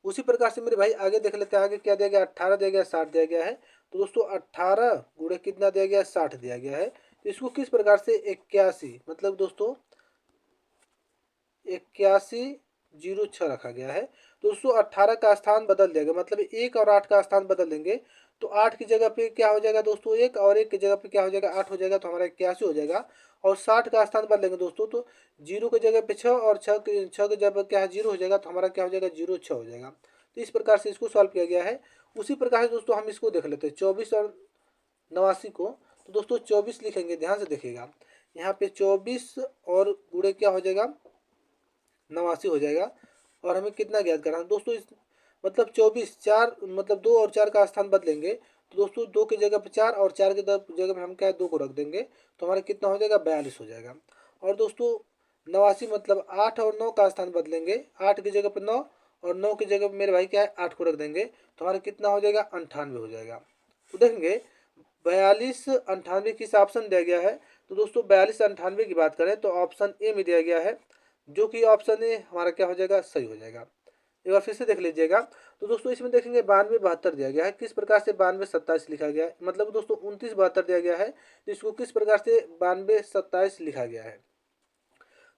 उसी प्रकार से मेरे भाई आगे देख लेते हैं। आगे क्या दिया गया 18 दिया गया 60 दिया गया है। तो दोस्तों 18 गुणे कितना दिया गया 60 दिया गया है। तो इसको किस प्रकार से 81 मतलब दोस्तों 8106 रखा गया है। तो दोस्तों 18 का स्थान बदल देगा, मतलब 1 और 8 का स्थान बदल देंगे तो 8 की जगह पे क्या हो जाएगा दोस्तों 1 और 1 की जगह पे क्या हो जाएगा 8 हो जाएगा, तो हमारा 81 हो जाएगा। और 60 का स्थान बदलेंगे दोस्तों तो 0 की जगह पे 6 और 6 की जगह क्या है 0 हो जाएगा, तो हमारा क्या हो जाएगा 06 हो जाएगा। तो इस प्रकार से इसको सॉल्व किया गया है। उसी प्रकार से दोस्तों हम इसको देख लेते हैं 24 और 89 को। तो दोस्तों 24 लिखेंगे, ध्यान से देखिएगा। यहाँ पे 24 और गुणे क्या हो जाएगा 89 हो जाएगा। और हमें कितना ज्ञात करना है दोस्तों, इस मतलब 24 4 मतलब 2 और 4 का स्थान बदलेंगे तो दोस्तों 2 की जगह पे 4 और 4 की जगह पे हम क्या है 2 को रख देंगे, तो हमारा कितना हो जाएगा 42 हो जाएगा। और दोस्तों 89 मतलब 8 और 9 का स्थान बदलेंगे, 8 की जगह पे 9 और 9 की जगह पे मेरे भाई क्या है 8 को रख देंगे, तो हमारा कितना हो जाएगा 98 हो जाएगा। तो देखेंगे 42 98 किस ऑप्शन दिया गया है। तो दोस्तों 42 98 की बात करें तो ऑप्शन ए में दिया गया है, जो कि ऑप्शन ए हमारा क्या हो जाएगा सही हो जाएगा। एक बार फिर से देख लीजिएगा। तो दोस्तों इसमें देखेंगे 92 72 दिया गया है, किस प्रकार से 92 27 लिखा गया है, मतलब दोस्तों 29 72 दिया गया है तो इसको किस प्रकार से 92 27 लिखा गया है।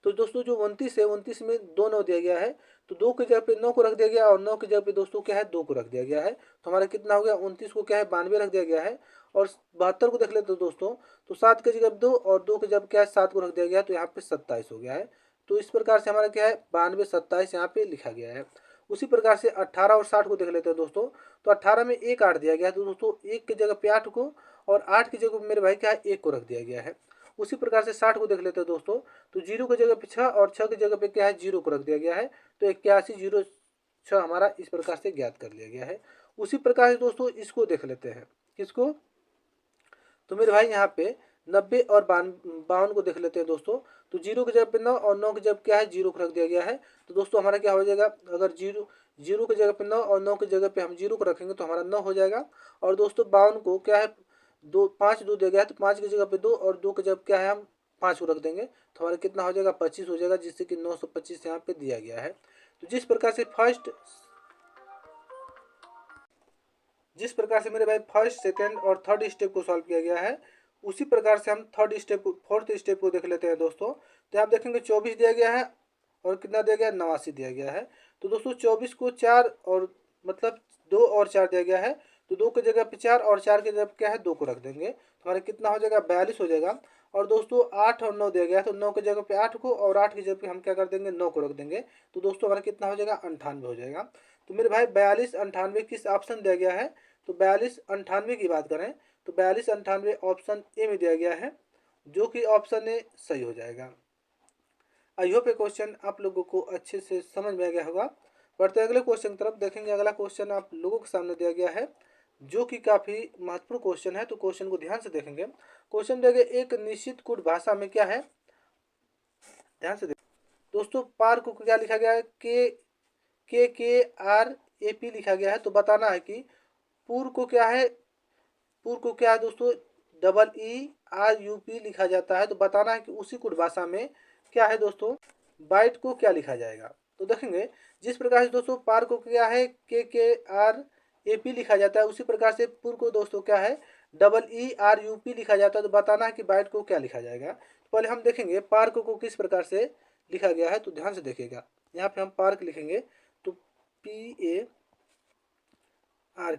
तो दोस्तों जो 29 है 29 में 2 9 दिया गया है, तो 2 की जगह पे 9 को रख दिया गया और 9 की जगह पे दोस्तों क्या है 2 को रख दिया गया है, तो हमारा कितना हो गया 29 को क्या है 92 रख दिया गया है। और 72 को देख लेते हैं दोस्तों, तो 7 की जगह 2 और 2 की जगह क्या है 7 को रख दिया गया, तो यहाँ पे 27 हो गया है। तो इस प्रकार से हमारा क्या है 92 27 यहाँ पे लिखा गया है। उसी प्रकार से 18 और 60 को देख लेते हैं दोस्तों। तो 18 में 1 8 दिया गया है, तो दोस्तों 1 की जगह पे 8 को और 8 की जगह पे मेरे भाई क्या है 1 को रख दिया गया है। उसी प्रकार से 60 को देख लेते हैं दोस्तों। तो 0 की जगह पे 6 और 6 की जगह पे क्या है 0 को रख दिया गया है, तो 8106 हमारा इस प्रकार से ज्ञात कर लिया गया है। उसी प्रकार से दोस्तों इसको देख लेते हैं, किसको, तो मेरे भाई यहाँ पे 90 और 52 को देख लेते हैं दोस्तों। तो 0 की जगह पे 9 और 9 की जगह क्या है 0 को रख दिया गया है, तो दोस्तों हमारा क्या हो जाएगा, अगर 0 की जगह पे 9 और 9 की जगह पे हम 0 को रखेंगे तो हमारा 9 हो जाएगा। और दोस्तों 52 को क्या है 2 5 2 दिया गया है, तो 5 की जगह पे 2 और 2 की जगह क्या है हम 5 को रख देंगे, तो हमारा कितना हो जाएगा 25 हो जाएगा, जिससे कि 925 यहाँ पे दिया गया है। तो जिस प्रकार से मेरे भाई फर्स्ट सेकेंड और थर्ड स्टेप को सॉल्व किया गया है, उसी प्रकार से हम फोर्थ स्टेप को देख लेते हैं दोस्तों। तो यहाँ देखेंगे 24 दिया गया है और कितना दिया गया है 89 दिया गया है। तो दोस्तों 24 को 4 और मतलब 2 और 4 दिया गया है, तो 2 की जगह पे 4 और 4 की जगह क्या है 2 को रख देंगे, तो हमारा कितना हो जाएगा 42 हो जाएगा। और दोस्तों 8 और 9 दिया गया है, तो 9 की जगह पे 8 को और 8 की जगह पे हम क्या कर देंगे 9 को रख देंगे, तो दोस्तों हमारा कितना हो जाएगा 98 हो जाएगा। तो मेरे भाई 42 98 किस ऑप्शन दिया गया है, तो 42 98 की बात करें तो 42 98 ऑप्शन ए में दिया गया है, जो कि ऑप्शन ए सही हो जाएगा। आई होप ये क्वेश्चन आप लोगों को अच्छे से समझ में आ गया होगा। बढ़ते अगले क्वेश्चन की तरफ। देखेंगे अगला क्वेश्चन आप लोगों के सामने दिया गया है, जो कि काफ़ी महत्वपूर्ण क्वेश्चन है, तो क्वेश्चन को ध्यान से देखेंगे। क्वेश्चन दिया गया एक निश्चित कुट भाषा में क्या है, ध्यान से देखें दोस्तों। पार को क्या लिखा गया है KRAP लिखा गया है, तो बताना है कि पूर्व को क्या है, पूर्व को क्या है दोस्तों RUP लिखा जाता है, तो बताना है कि उसी कुट भाषा में क्या है दोस्तों, बाइट को क्या लिखा जाएगा। तो देखेंगे जिस प्रकार से दोस्तों पार को क्या है KKRAP लिखा जाता है, उसी प्रकार से पुर को दोस्तों क्या है EERUP लिखा जाता है। तो बताना है कि बाइट को क्या लिखा जाएगा। तो पहले हम देखेंगे पार्क को किस प्रकार से लिखा गया है, तो ध्यान से देखिएगा। यहाँ पे हम पार्क लिखेंगे तो PARK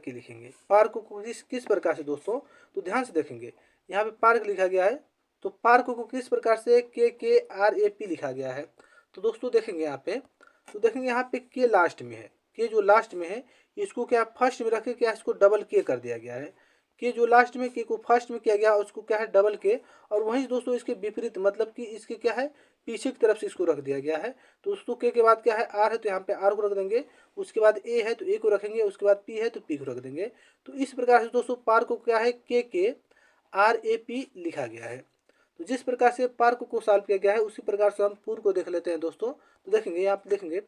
लिखेंगे। पार्क को किस प्रकार से दोस्तों, तो ध्यान से देखेंगे यहाँ पे पार्क लिखा गया है, तो पार्क को किस प्रकार से KKRAP लिखा गया है। तो दोस्तों देखेंगे यहाँ पे, तो देखेंगे यहाँ पे के लास्ट में है, के जो लास्ट में है इसको क्या फर्स्ट में रखे, क्या इसको डबल के कर दिया गया है। के जो लास्ट में, के को फर्स्ट में किया गया उसको क्या है डबल के, और वहीं दोस्तों इसके विपरीत मतलब कि इसके क्या है पीछे की तरफ से इसको रख दिया गया है। तो दोस्तों के बाद क्या है आर है, तो यहाँ पे आर को रख देंगे, उसके बाद ए है तो ए को रखेंगे, उसके बाद पी है तो पी को रख देंगे। तो इस प्रकार से दोस्तों पार्क को क्या है KKRAP लिखा गया है। तो जिस प्रकार से पार्क को सॉल्व किया गया है उसी प्रकार से हम पूर को देख लेते हैं दोस्तों। तो देखेंगे यहाँ पे देखेंगे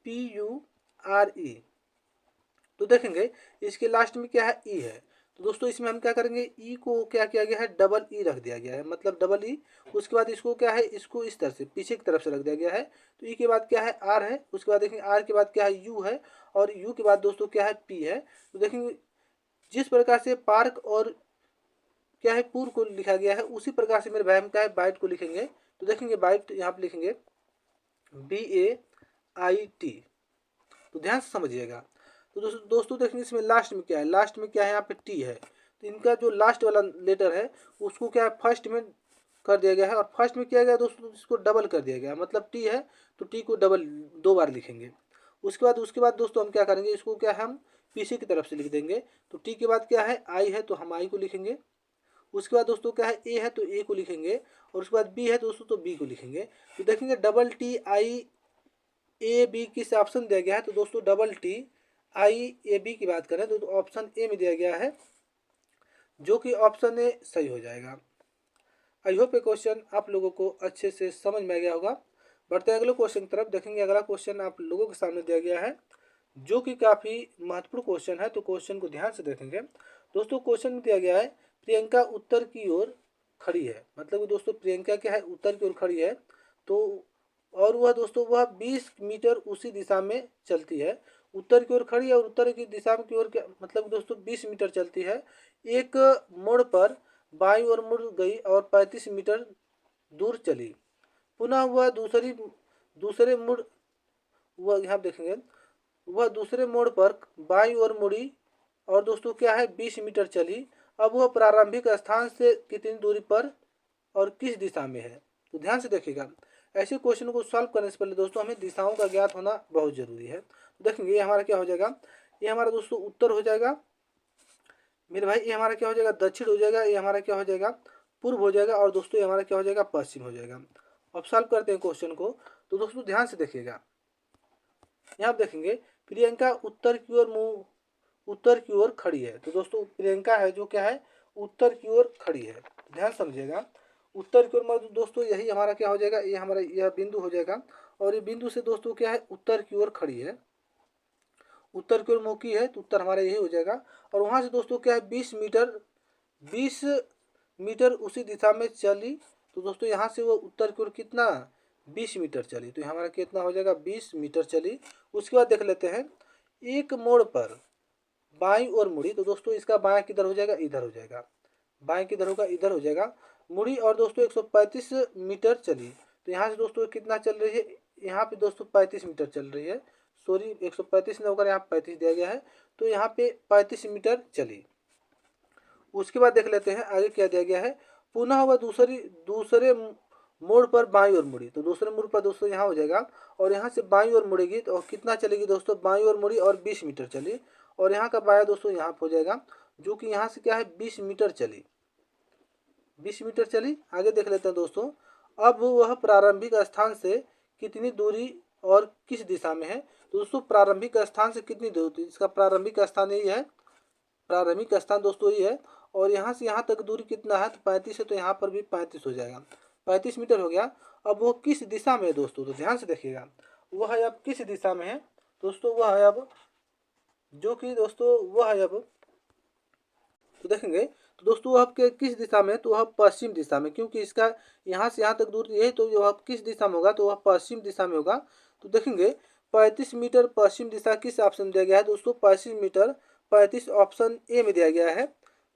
PURE, तो देखेंगे इसके लास्ट में क्या है ई है। तो दोस्तों इसमें हम क्या करेंगे, ई को क्या किया गया है डबल ई रख दिया गया है, मतलब डबल ई। उसके बाद इसको क्या है, इसको इस तरह से पीछे की तरफ से रख दिया गया है। तो ई के बाद क्या है आर है, उसके बाद देखेंगे आर के बाद क्या है यू है, और यू के बाद दोस्तों क्या है पी है। तो देखेंगे जिस प्रकार से पार्क और क्या है पूर को लिखा गया है उसी प्रकार से मेरे भाई हम क्या है बाइट को लिखेंगे। तो देखेंगे बाइट यहाँ पे लिखेंगे BAIT। तो ध्यान से समझिएगा। तो दोस्तों देखेंगे इसमें लास्ट में क्या है, लास्ट में क्या है यहाँ पे टी है। तो इनका जो लास्ट वाला लेटर है उसको क्या है फर्स्ट में कर दिया गया है, और फर्स्ट में किया गया दोस्तों इसको डबल कर दिया गया, मतलब टी है तो टी को डबल 2 बार लिखेंगे। उसके बाद दोस्तों हम क्या करेंगे, इसको क्या है हम पीछे की तरफ से लिख देंगे। तो टी के बाद क्या है आई है तो हम आई को लिखेंगे। उसके बाद दोस्तों क्या है ए है तो ए को लिखेंगे, और उसके बाद बी है दोस्तों तो बी को लिखेंगे। तो देखेंगे TTIAB किस ऑप्शन दिया गया है, तो दोस्तों TTIAB की बात करें तो ऑप्शन ए में दिया गया है, जो कि ऑप्शन ए सही हो जाएगा। आई होप ये क्वेश्चन आप लोगों को अच्छे से समझ में आ गया होगा। बढ़ते हैं अगले क्वेश्चन की तरफ। देखेंगे अगला क्वेश्चन आप लोगों के सामने दिया गया है, जो कि काफ़ी महत्वपूर्ण क्वेश्चन है। तो क्वेश्चन को ध्यान से देखेंगे दोस्तों। क्वेश्चन में दिया गया है प्रियंका उत्तर की ओर खड़ी है, मतलब कि दोस्तों प्रियंका क्या है उत्तर की ओर खड़ी है। तो और वह दोस्तों वह 20 मीटर उसी दिशा में चलती है, उत्तर की ओर खड़ी है और उत्तर की दिशा की ओर मतलब दोस्तों 20 मीटर चलती है। एक मोड़ पर बाईं ओर मुड़ गई और 35 मीटर दूर चली। पुनः वह दूसरे मुड़ वह यहाँ देखेंगे वह दूसरे मोड़ पर बाईं ओर मुड़ी और दोस्तों क्या है 20 मीटर चली। अब वह प्रारंभिक स्थान से कितनी दूरी पर और किस दिशा में है। तो ध्यान से देखिएगा, ऐसे क्वेश्चन को सॉल्व करने से पहले दोस्तों हमें दिशाओं का ज्ञात होना बहुत जरूरी है। देखेंगे ये हमारा क्या हो जाएगा, ये हमारा दोस्तों उत्तर हो जाएगा मेरे भाई, ये हमारा क्या हो जाएगा दक्षिण हो जाएगा, ये हमारा क्या हो जाएगा पूर्व हो जाएगा, और दोस्तों ये हमारा क्या हो जाएगा पश्चिम हो जाएगा। अब सॉल्व करते हैं क्वेश्चन को। तो दोस्तों ध्यान से देखिएगा, यहाँ आप देखेंगे प्रियंका उत्तर की ओर खड़ी है। तो दोस्तों प्रियंका है जो क्या है उत्तर की ओर खड़ी है। ध्यान समझिएगा, उत्तर की ओर मतलब दोस्तों यही हमारा क्या हो जाएगा, ये हमारा यह बिंदु हो जाएगा, और ये बिंदु से दोस्तों क्या है उत्तर की ओर खड़ी है, उत्तर की ओर मुखी है, तो उत्तर हमारा यही हो जाएगा। और वहाँ से दोस्तों क्या है 20 मीटर उसी दिशा में चली। तो दोस्तों यहाँ से वो उत्तर की ओर कितना 20 मीटर चली, तो हमारा कितना हो जाएगा 20 मीटर चली। उसके बाद देख लेते हैं एक मोड़ पर बाईं ओर मुड़ी। तो दोस्तों इसका बायां किधर हो जाएगा, इधर हो जाएगा, बाएं किधर होगा, इधर हो जाएगा मुड़ी, और दोस्तों 135 मीटर चली। तो यहाँ से दोस्तों कितना चल रही है, यहाँ पे दोस्तों 35 मीटर चल रही है, सॉरी 135 नहीं होकर यहाँ 35 दिया गया है, तो यहाँ पे 35 मीटर चली। उसके बाद देख लेते हैं आगे क्या दिया गया है, पुनः वह दूसरे मोड़ पर बाईं ओर मुड़ी। तो दूसरे मोड़ पर दोस्तों यहाँ हो जाएगा, और यहाँ से बाईं ओर मुड़ेगी तो कितना चलेगी दोस्तों, बाईं ओर मुड़ी और 20 मीटर चली, और यहाँ का बाया दोस्तों यहाँ पर हो जाएगा, जो कि यहाँ से क्या है 20 मीटर चली, 20 मीटर चली। आगे देख लेते हैं दोस्तों, अब वह प्रारंभिक स्थान से कितनी दूरी और किस दिशा में है। तो दोस्तों प्रारंभिक स्थान से कितनी दूरी, इसका प्रारंभिक स्थान यही है, प्रारंभिक स्थान दोस्तों ये है, और यहाँ से यहाँ तक दूरी कितना है तो 35 है, तो यहाँ पर भी 35 हो जाएगा, 35 मीटर हो गया। अब वो किस दिशा में है दोस्तों, तो ध्यान से देखिएगा वह है अब किस दिशा में है दोस्तों, वह है अब जो कि दोस्तों वह है अब, तो देखेंगे तो दोस्तों वह आपके किस दिशा में है, तो वह पश्चिम दिशा में, क्योंकि इसका यहाँ से यहाँ तक दूरी है, तो वह किस दिशा में होगा, तो वह पश्चिम दिशा में होगा। तो देखेंगे 35 मीटर पश्चिम दिशा किस ऑप्शन में दिया गया है दोस्तों, 35 मीटर 35 ऑप्शन ए में दिया गया है,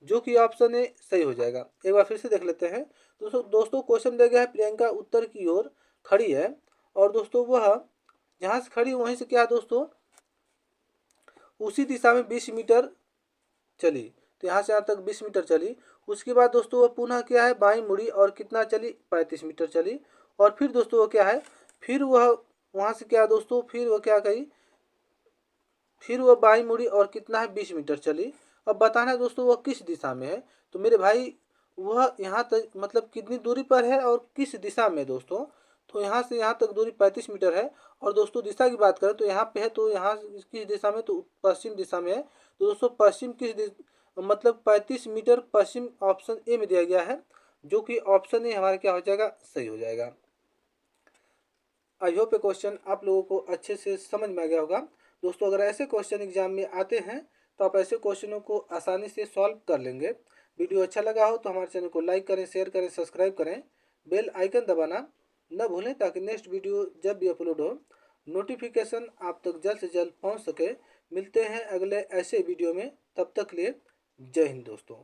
जो कि ऑप्शन ए सही हो जाएगा। एक बार फिर से देख लेते हैं। दोस्तों क्वेश्चन दिया गया है, प्रियंका उत्तर की ओर खड़ी है और दोस्तों वह जहाँ से खड़ी वहीं से क्या है दोस्तों, उसी दिशा में 20 मीटर चली, तो यहाँ से यहाँ तक 20 मीटर चली। उसके बाद दोस्तों वह पुनः क्या है, बाईं मुड़ी और कितना चली, 35 मीटर चली। और फिर दोस्तों वो क्या है, फिर वह वहाँ से क्या दोस्तों, फिर वह क्या कही, फिर वह बाईं मुड़ी और कितना है, 20 मीटर चली। अब बताना है दोस्तों वह किस दिशा में है। तो मेरे भाई वह यहाँ तक मतलब कितनी दूरी पर है और किस दिशा में दोस्तों, तो यहाँ से यहाँ तक दूरी 35 मीटर है। और दोस्तों दिशा की बात करें तो यहाँ पे है, तो यहाँ किस दिशा में, तो पश्चिम दिशा में है। तो दोस्तों पश्चिम मतलब 35 मीटर पश्चिम ऑप्शन ए में दिया गया है, जो कि ऑप्शन ए हमारा क्या हो जाएगा, सही हो जाएगा। आई होप ये क्वेश्चन आप लोगों को अच्छे से समझ में आ गया होगा। दोस्तों अगर ऐसे क्वेश्चन एग्जाम में आते हैं तो आप ऐसे क्वेश्चनों को आसानी से सॉल्व कर लेंगे। वीडियो अच्छा लगा हो तो हमारे चैनल को लाइक करें, शेयर करें, सब्सक्राइब करें, बेल आइकन दबाना न भूलें, ताकि नेक्स्ट वीडियो जब भी अपलोड हो नोटिफिकेशन आप तक जल्द से जल्द पहुंच सके। मिलते हैं अगले ऐसे वीडियो में, तब तक लिए जय हिंद दोस्तों।